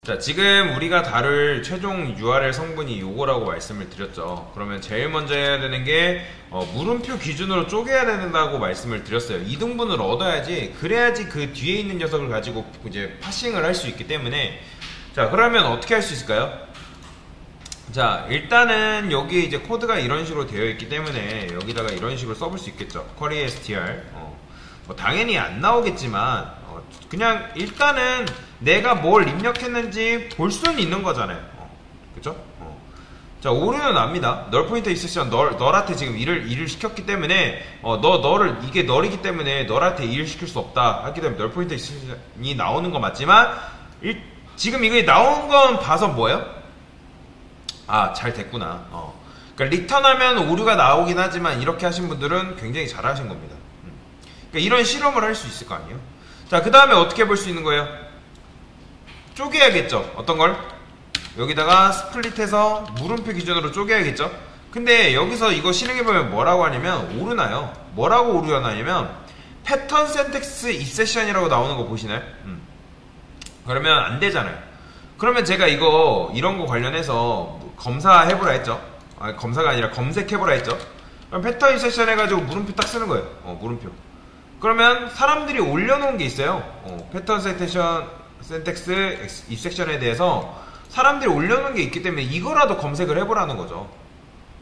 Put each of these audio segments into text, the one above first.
자, 지금 우리가 다룰 최종 URL 성분이 요거라고 말씀을 드렸죠. 그러면 제일 먼저 해야 되는 게 물음표 기준으로 쪼개야 된다고 말씀을 드렸어요. 이등분을 얻어야지, 그래야지 그 뒤에 있는 녀석을 가지고 이제 파싱을 할 수 있기 때문에. 자, 그러면 어떻게 할 수 있을까요? 자, 일단은 여기 이제 코드가 이런 식으로 되어 있기 때문에 여기다가 이런 식으로 써볼 수 있겠죠. 쿼리 str. 뭐 당연히 안 나오겠지만 그냥 일단은 내가 뭘 입력했는지 볼 수는 있는 거잖아요. 그쵸? 자, 오류는 납니다. 널 포인터 있으시면 널한테 지금 일을 시켰기 때문에 이게 널이기 때문에 널한테 일을 시킬 수 없다 하기 때문에 널 포인터 있으시니 나오는 건 맞지만 지금 이게 나온 건 봐서 뭐예요? 아, 잘 됐구나. 그러니까 리턴하면 오류가 나오긴 하지만 이렇게 하신 분들은 굉장히 잘하신 겁니다. 그러니까 이런 실험을 할 수 있을 거 아니에요. 자, 그 다음에 어떻게 볼 수 있는 거예요? 쪼개야겠죠. 어떤 걸? 여기다가 스플릿해서 물음표 기준으로 쪼개야겠죠. 근데 여기서 이거 실행해보면 뭐라고 하냐면 오류나요. 뭐라고 오류가 나냐면 패턴 센텍스 입세션이라고 나오는 거 보시나요? 그러면 안 되잖아요. 그러면 제가 이런 거 관련해서 검사해보라 했죠. 아니, 검사가 아니라 검색해보라 했죠. 그럼 패턴 입세션 해가지고 물음표 딱 쓰는 거예요. 물음표. 그러면 사람들이 올려놓은 게 있어요. 패턴 센텍스 입섹션에 대해서 사람들이 올려놓은 게 있기 때문에 이거라도 검색을 해보라는 거죠.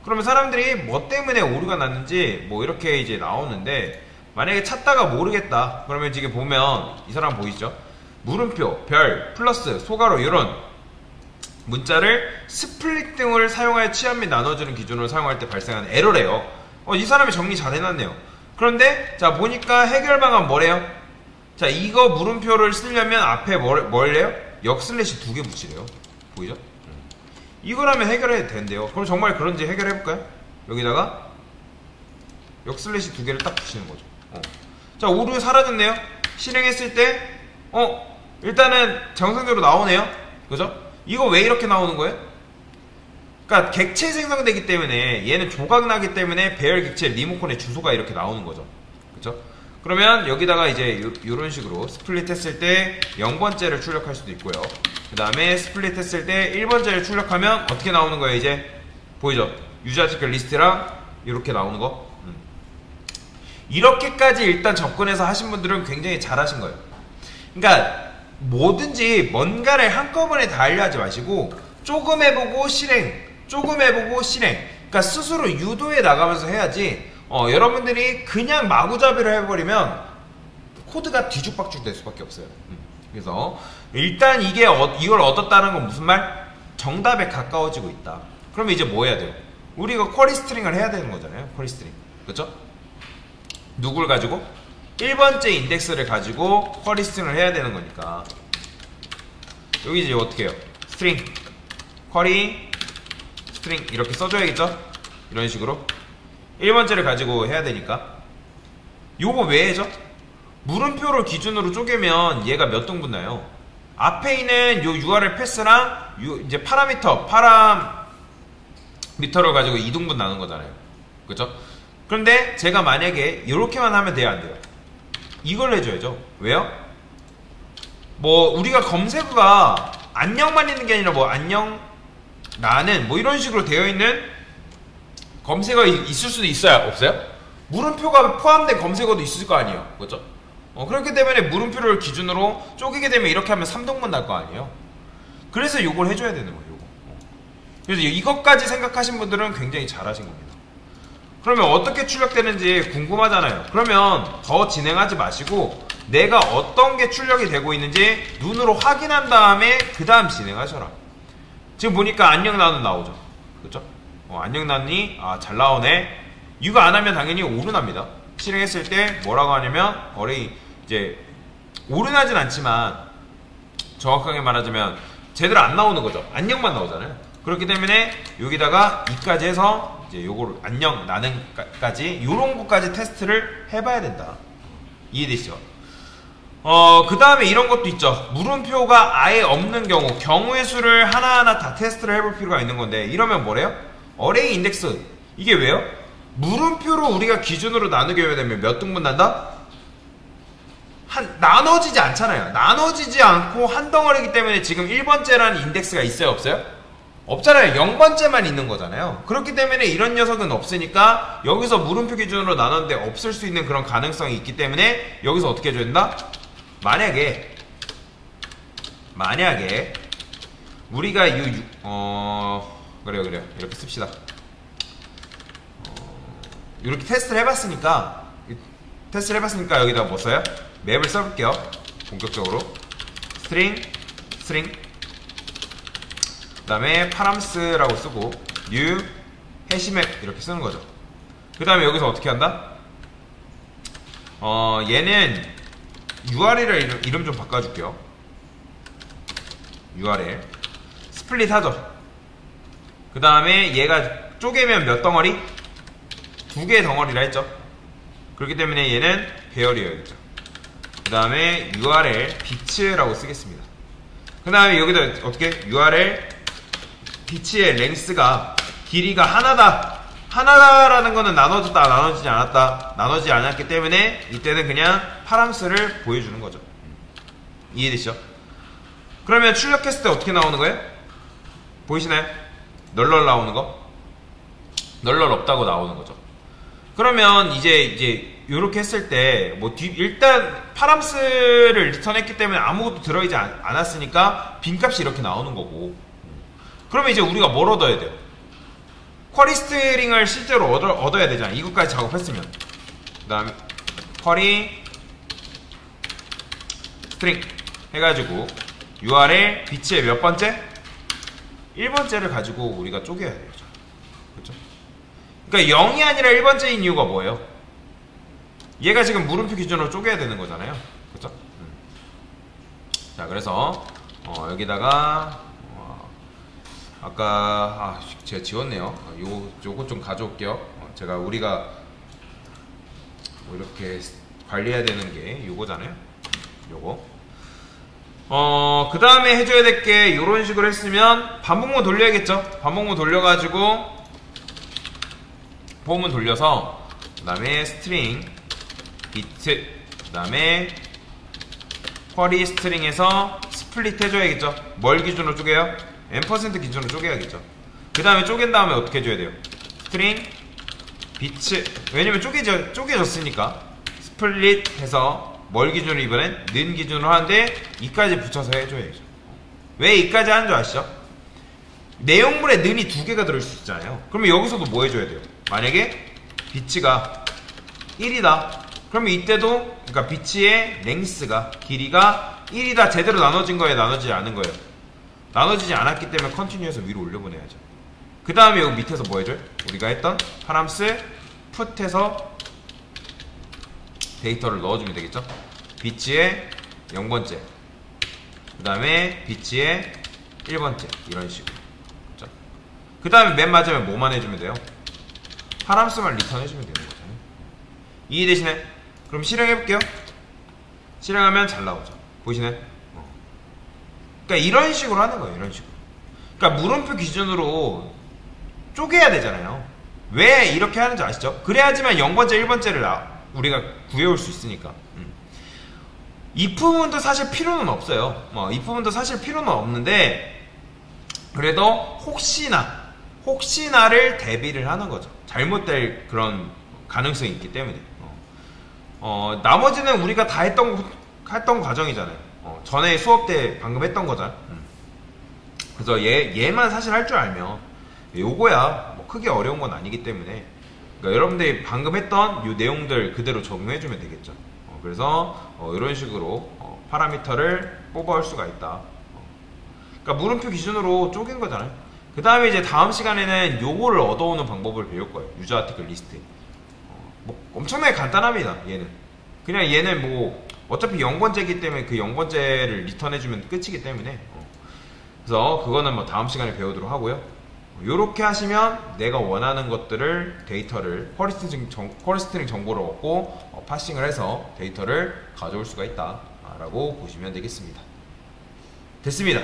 그러면 사람들이 뭐 때문에 오류가 났는지 뭐 이렇게 이제 나오는데, 만약에 찾다가 모르겠다 그러면 지금 보면 이 사람 보이시죠? 물음표, 별, 플러스, 소가로 이런 문자를 스플릿 등을 사용하여 취합 및 나눠주는 기준으로 사용할 때 발생하는 에러래요. 이 사람이 정리 잘 해놨네요. 그런데 자, 보니까 해결 방안 뭐래요? 자, 이거 물음표를 쓰려면 앞에 뭘래요? 역슬래시 2개 붙이래요. 보이죠? 이거라면 해결해도 된대요. 그럼 정말 그런지 해결해볼까요? 여기다가 역슬래시 2개를 딱 붙이는 거죠. 자, 오류 사라졌네요. 실행했을 때 일단은 정상적으로 나오네요. 그죠? 이거 왜 이렇게 나오는 거예요? 그러니까 객체 생성되기 때문에, 얘는 조각 나기 때문에 배열 객체 리모컨의 주소가 이렇게 나오는 거죠. 그쵸? 그러면 여기다가 이제 이런 식으로 스플릿 했을 때 0번째를 출력할 수도 있고요. 그 다음에 스플릿 했을 때 1번째를 출력하면 어떻게 나오는 거예요? 이제 보이죠? 유저 아티클 리스트랑 이렇게 나오는 거. 이렇게까지 일단 접근해서 하신 분들은 굉장히 잘하신 거예요. 그러니까 뭐든지 뭔가를 한꺼번에 다 하려하지 마시고 조금 해보고 실행, 조금 해보고 실행. 그러니까 스스로 유도해 나가면서 해야지. 여러분들이 그냥 마구잡이로 해버리면 코드가 뒤죽박죽 될 수밖에 없어요. 그래서 일단 이걸 얻었다는 건 무슨 말? 정답에 가까워지고 있다. 그러면 이제 뭐 해야 돼요? 우리가 쿼리 스트링을 해야 되는 거잖아요. 쿼리 스트링. 그렇죠? 누굴 가지고? 1번째 인덱스를 가지고 쿼리 스트링을 해야 되는 거니까 여기 이제 어떻게 해요? 스트링 쿼리 스트링 이렇게 써줘야겠죠? 이런 식으로 1번째를 가지고 해야 되니까. 요거 왜 해죠? 물음표를 기준으로 쪼개면 얘가 몇 등분 나요? 앞에 있는 요 URL 패스랑 이제 파라미터를 가지고 2등분 나는 거잖아요. 그쵸? 그런데 제가 만약에 이렇게만 하면 돼요, 안 돼요? 이걸 해줘야죠. 왜요? 뭐 우리가 검색어가 안녕만 있는 게 아니라 뭐 안녕 나는 뭐 이런 식으로 되어 있는 검색어 있을 수도 있어요? 없어요? 물음표가 포함된 검색어도 있을 거 아니에요. 그렇죠? 그렇기 때문에 물음표를 기준으로 쪼개게 되면 이렇게 하면 3등분 날 거 아니에요. 그래서 이걸 해줘야 되는 거예요. 요거. 그래서 이것까지 생각하신 분들은 굉장히 잘하신 겁니다. 그러면 어떻게 출력되는지 궁금하잖아요. 그러면 더 진행하지 마시고 내가 어떤 게 출력이 되고 있는지 눈으로 확인한 다음에 그 다음 진행하셔라. 지금 보니까 안녕 나는 나오죠. 그렇죠? 안녕 나니 잘 나오네. 이거 안 하면 당연히 오류납니다. 실행했을 때 뭐라고 하냐면 어레이 이제 오류나진 않지만 정확하게 말하자면 제대로 안 나오는 거죠. 안녕만 나오잖아요. 그렇기 때문에 여기다가 이까지 해서 이제 요거를 안녕 나는까지 요런 것까지 테스트를 해봐야 된다. 이해되시죠? 그 다음에 이런 것도 있죠. 물음표가 아예 없는 경우의 수를 하나하나 다 테스트를 해볼 필요가 있는 건데, 이러면 뭐래요? 어레이 인덱스. 이게 왜요? 물음표로 우리가 기준으로 나누게 되면 몇 등분 난다? 나눠지지 않잖아요. 나눠지지 않고 한 덩어리이기 때문에 지금 1번째라는 인덱스가 있어요, 없어요? 없잖아요. 0번째만 있는 거잖아요. 그렇기 때문에 이런 녀석은 없으니까 여기서 물음표 기준으로 나눴는데 없을 수 있는 그런 가능성이 있기 때문에 여기서 어떻게 해줘야 된다? 만약에 우리가 그래요 이렇게 씁시다. 이렇게 테스트를 해봤으니까 여기다 뭐 써요? 맵을 써볼게요. 본격적으로 스트링 그 다음에 파람스라고 쓰고 new 해시맵 이렇게 쓰는 거죠. 그 다음에 여기서 어떻게 한다? 얘는 URL 이름 좀 바꿔줄게요. URL 스플릿 하죠. 그 다음에 얘가 쪼개면 몇 덩어리? 2개의 덩어리라 했죠. 그렇기 때문에 얘는 배열이어야겠죠. 그 다음에 URL 비츠라고 쓰겠습니다. 그 다음에 여기다 어떻게? URL 비츠의 랭스가 길이가 하나다라는 거는 나눠졌다 나눠지지 않았다 나눠지지 않았기 때문에 이때는 그냥 파람스를 보여주는 거죠. 이해되시죠? 그러면 출력했을 때 어떻게 나오는 거예요? 보이시나요? 널널 나오는 거? 널널 없다고 나오는 거죠. 그러면 이제 요렇게 했을 때 뭐 일단 파람스를 리턴했기 때문에 아무것도 들어있지 않았으니까 빈값이 이렇게 나오는 거고, 그러면 이제 우리가 뭘 얻어야 돼요? 쿼리 스트링을 실제로 얻어야 되잖아. 이것까지 작업했으면. 그 다음에 쿼리 스트링 해가지고 URL 비치의 몇 번째? 1번째를 가지고 우리가 쪼개야 돼요. 그렇죠? 그러니까 0이 아니라 1번째인 이유가 뭐예요? 얘가 지금 물음표 기준으로 쪼개야 되는 거잖아요. 그렇죠? 자, 그래서 여기다가 아까 제가 지웠네요. 요거 좀 가져올게요. 우리가 뭐 이렇게 관리해야 되는 게 요거잖아요. 요거. 그 다음에 해줘야 될 게 요런 식으로 했으면 반복문 돌려야겠죠. 반복문 돌려가지고 보문 돌려서 그 다음에 스트링 비트 그 다음에 쿼리 스트링에서 스플릿 해줘야겠죠. 뭘 기준으로 쪼개요? M% 기준으로 쪼개야겠죠. 그 다음에 쪼갠 다음에 어떻게 해줘야 돼요? 스트링 비트, 왜냐면 쪼개졌으니까 스플릿 해서 뭘 기준으로 이번엔 는 기준으로 하는데 이까지 붙여서 해줘야죠. 왜 이까지 하는 줄 아시죠? 내용물에 는이 2개가 들어올 수 있잖아요. 그러면 여기서도 뭐 해줘야 돼요? 만약에 비치가 1이다 그러면 이때도, 그러니까 비치의 랭스가, 길이가 1이다 제대로 나눠진 거예요? 나눠지지 않은 거예요? 나눠지지 않았기 때문에 컨티뉴해서 위로 올려보내야죠. 그 다음에 여기 밑에서 뭐 해줘요? 우리가 했던 파람스 풋해서 데이터를 넣어주면 되겠죠. 비치의 0번째 그 다음에 비치의 1번째 이런 식으로. 그렇죠? 그 다음에 맨 마지막에 뭐만 해주면 돼요? 파람스만 리턴해주면 되는 거잖아요. 이해되시나요? 그럼 실행해볼게요. 실행하면 잘 나오죠. 보이시나요? 그러니까 이런 식으로 하는 거예요. 이런 식으로. 그러니까 물음표 기준으로 쪼개야 되잖아요. 왜 이렇게 하는지 아시죠? 그래야지만 0번째 1번째를 우리가 구해올 수 있으니까. 이 부분도 사실 필요는 없어요. 이 부분도 사실 필요는 없는데 그래도 혹시나를 대비를 하는 거죠. 잘못될 그런 가능성이 있기 때문에. 나머지는 우리가 다 했던 과정이잖아요. 전에 수업 때 방금 했던 거잖아. 그래서 얘만 사실 할 줄 알면 요거야 뭐 크게 어려운 건 아니기 때문에, 그러니까 여러분들이 방금 했던 요 내용들 그대로 적용해주면 되겠죠. 그래서 이런 식으로 파라미터를 뽑아올 수가 있다. 그러니까 물음표 기준으로 쪼갠 거잖아요. 그 다음에 이제 다음 시간에는 요거를 얻어오는 방법을 배울 거예요. 유저 아티클 리스트. 뭐 엄청나게 간단합니다. 얘는 뭐 어차피 0번째이기 때문에 그 0번째를 리턴해주면 끝이기 때문에 그래서 그거는 뭐 다음 시간에 배우도록 하고요. 요렇게 하시면 내가 원하는 것들을 데이터를 쿼리 스트링 정보를 얻고 파싱을 해서 데이터를 가져올 수가 있다 라고 보시면 되겠습니다. 됐습니다.